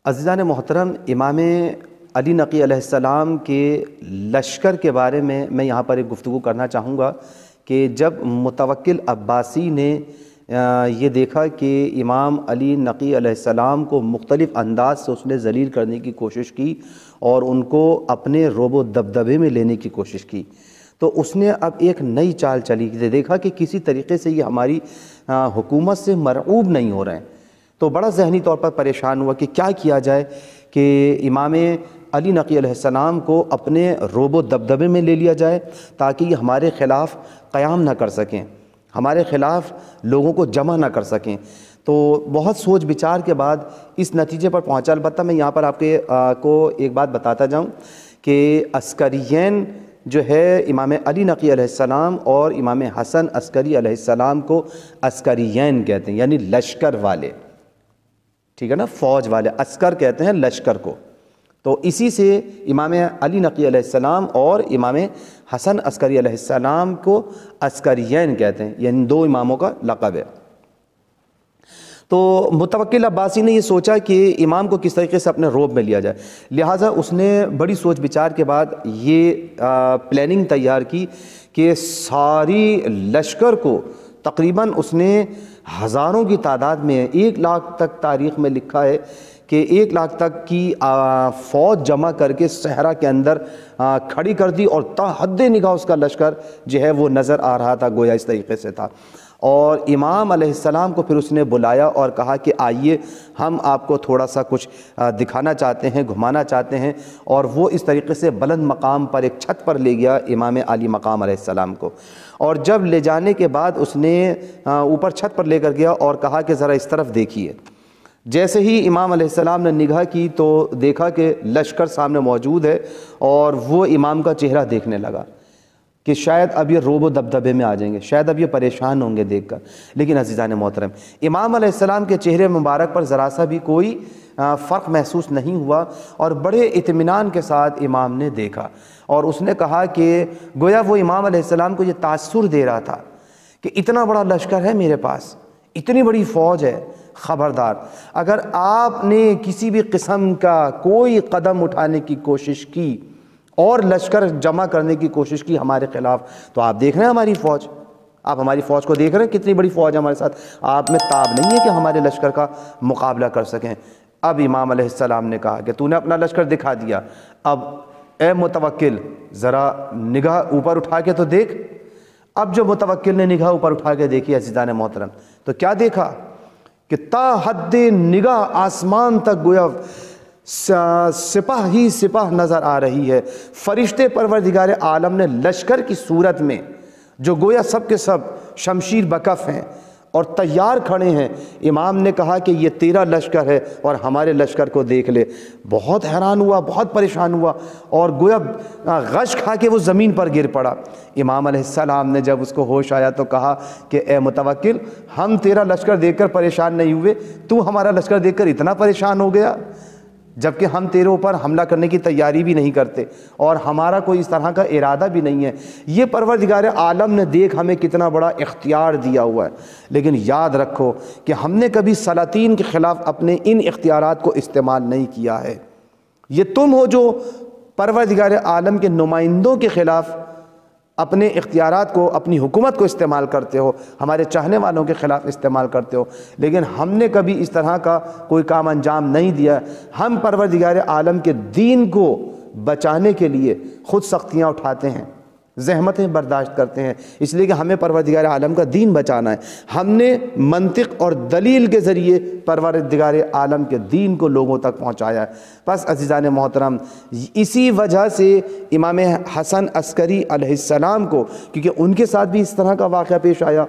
عزیزان محترم، امام علی نقی علیہ السلام کے لشکر کے بارے میں یہاں پر ایک گفتگو کرنا چاہوں گا کہ جب متوکل عباسی نے یہ دیکھا کہ امام علی نقی علیہ السلام کو مختلف انداز سے اس نے ذلیل کرنے کی کوشش کی اور ان کو اپنے رعب و دبدبے میں لینے کی کوشش کی، تو اس نے اب ایک نئی چال چلی، دیکھا کہ کسی طریقے سے یہ ہماری حکومت سے مرعوب نہیں ہو رہے ہیں، تو بڑا ذہنی طور پر پریشان ہوا کہ کیا کیا جائے کہ امام علی نقی علیہ السلام کو اپنے رعب و دبدبے میں لے لیا جائے تاکہ یہ ہمارے خلاف قیام نہ کر سکیں، ہمارے خلاف لوگوں کو جمع نہ کر سکیں۔ تو بہت سوچ بچار کے بعد اس نتیجے پر پہنچا۔ البتہ میں یہاں پر آپ کو ایک بات بتاتا جاؤں کہ عسکریین جو ہے امام علی نقی علیہ السلام اور امام حسن عسکری علیہ السلام کو عسکریین کہتے ہیں، یعنی لشکر والے، ٹھیک ہے نا، فوج والے، عسکر کہتے ہیں لشکر کو۔ تو اسی سے امام علی نقی علیہ السلام اور امام حسن عسکری علیہ السلام کو عسکریین کہتے ہیں، یعنی دو اماموں کا لقب ہے۔ تو متوکل عباسی نے یہ سوچا کہ امام کو کس طریقے سے اپنے رعب میں لیا جائے، لہٰذا اس نے بڑی سوچ بچار کے بعد یہ پلاننگ تیار کی کہ ساری لشکر کو تقریباً اس نے ہزاروں کی تعداد میں 1 لاکھ تک تاریخ میں لکھا ہے کہ 1 لاکھ تک کی فوج جمع کر کے صحرا کے اندر کھڑی کر دی، اور تا حد نگاہ اس کا لشکر جو ہے وہ نظر آ رہا تھا، گویا اس طریقے سے تھا۔ اور امام علیہ السلام کو پھر اس نے بلایا اور کہا کہ آئیے ہم آپ کو تھوڑا سا کچھ دکھانا چاہتے ہیں، گھمانا چاہتے ہیں، اور وہ اس طریقے سے بلند مقام پر ایک چھت پر لے گیا امام علی مقام علیہ السلام کو، اور جب لے جانے کے بعد اس نے اوپر چھت پر لے کر گیا اور کہا کہ ذرا اس طرف دیکھیے۔ جیسے ہی امام علیہ السلام نے نگاہ کی تو دیکھا کہ لشکر سامنے موجود ہے، اور وہ امام کا چہرہ دیکھنے لگا کہ شاید اب یہ رعب و دبدبے میں آ جائیں گے، شاید اب یہ پریشان ہوں گے دیکھ کر۔ لیکن عزیزان محترم، امام علیہ السلام کے چہرے مبارک پر ذرا سا بھی کوئی فرق محسوس نہیں ہوا، اور بڑے اطمینان کے ساتھ امام نے دیکھا، اور اس نے کہا کہ گویا وہ امام علیہ السلام کو یہ تاثر دے رہا تھا کہ اتنا بڑا لشکر ہے میرے پاس، اتنی بڑی فوج ہے، خبردار اگر آپ نے کسی بھی قسم کا کوئی قدم اٹھانے کی کوشش کی اور لشکر جمع کرنے کی کوشش کی ہمارے خلاف، تو آپ دیکھ رہے ہیں ہماری فوج، آپ ہماری فوج کو دیکھ رہے ہیں کتنی بڑی فوج ہے ہمارے ساتھ، آپ میں تاب نہیں ہے کہ ہمارے لشکر کا مقابلہ کر سکیں۔ اب امام علیہ السلام نے کہا کہ تو نے اپنا لشکر دکھا دیا، اب اے متوکل ذرا نگاہ اوپر اٹھا کے تو دیکھ۔ اب جو متوکل نے نگاہ اوپر اٹھا کے دیکھی عزیزان محترم، تو کیا دیکھا کہ تا حد نگاہ آسمان تک گویا سپاہ ہی سپاہ نظر آ رہی ہے۔ فرشتے پروردگار عالم نے لشکر کی صورت میں جو گویا سب کے سب شمشیر بکف ہیں اور تیار کھڑے ہیں، امام نے کہا کہ یہ تیرا لشکر ہے اور ہمارے لشکر کو دیکھ لے۔ بہت حیران ہوا، بہت پریشان ہوا، اور گویا غش کھا کے وہ زمین پر گر پڑا۔ امام علیہ السلام نے جب اس کو ہوش آیا تو کہا کہ اے متوکل، ہم تیرا لشکر دیکھ کر پریشان نہیں ہوئے، تو ہمارا لشکر دیکھ کر اتنا پریشان ہو گیا، جبکہ ہم تیرے اوپر حملہ کرنے کی تیاری بھی نہیں کرتے اور ہمارا کوئی اس طرح کا ارادہ بھی نہیں ہے۔ یہ پروردگار عالم نے دیکھ ہمیں کتنا بڑا اختیار دیا ہوا ہے، لیکن یاد رکھو کہ ہم نے کبھی سلاطین کے خلاف اپنے ان اختیارات کو استعمال نہیں کیا ہے۔ یہ تم ہو جو پروردگار عالم کے نمائندوں کے خلاف اپنے اختیارات کو، اپنی حکومت کو استعمال کرتے ہو، ہمارے چاہنے والوں کے خلاف استعمال کرتے ہو، لیکن ہم نے کبھی اس طرح کا کوئی کام انجام نہیں دیا۔ ہم پروردگار عالم کے دین کو بچانے کے لیے خود سختیاں اٹھاتے ہیں، زحمتیں برداشت کرتے ہیں، اس لیے کہ ہمیں پروردگار عالم کا دین بچانا ہے۔ ہم نے منطق اور دلیل کے ذریعے پروردگار عالم کے دین کو لوگوں تک پہنچایا ہے۔ بس عزیزان محترم، اسی وجہ سے امام حسن عسکری علیہ السلام کو، کیونکہ ان کے ساتھ بھی اس طرح کا واقعہ پیش آیا،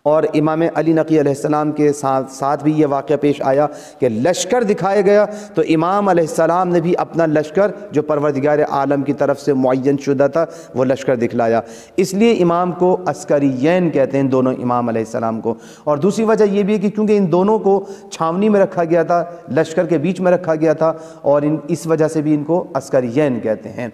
اور امام علی نقی علیہ السلام کے ساتھ بھی یہ واقعہ پیش آیا کہ لشکر دکھایا گیا، تو امام علیہ السلام نے بھی اپنا لشکر جو پروردگار عالم کی طرف سے معین شدہ تھا وہ لشکر دکھلایا۔ اس لیے امام کو عسکریین کہتے ہیں، دونوں امام علیہ السلام کو۔ اور دوسری وجہ یہ بھی ہے کہ کیونکہ ان دونوں کو چھاونی میں رکھا گیا تھا، لشکر کے بیچ میں رکھا گیا تھا، اور اس وجہ سے بھی ان کو عسکریین کہتے ہیں۔